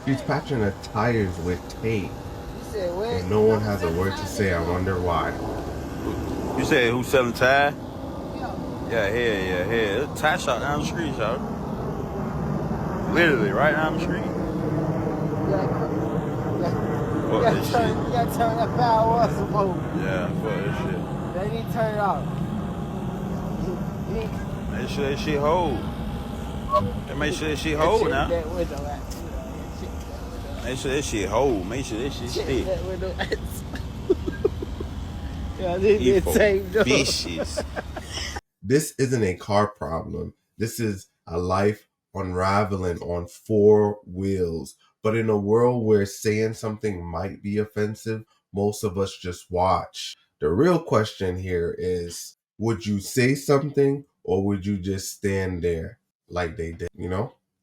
She's patching her tires with tape, You said what? and no one has a word to say. I wonder why. You said who's selling tire? Yeah. Yeah, here. There's a tire shop down the street, y'all. Literally right down the street. You Fuck this shit. gotta turn that power up some more. Yeah, fuck this shit. They need to turn it off. Make sure that shit hold. Make sure that shit hold now. That window out. Make sure that shit hold. Make sure that shit stick. That window out. Yeah, this You is taped up. bitches. This isn't a car problem. This is a life unraveling on four wheels. But in a world where saying something might be offensive, most of us just watch. The real question here is, would you say something or would you just stand there like they did, you know?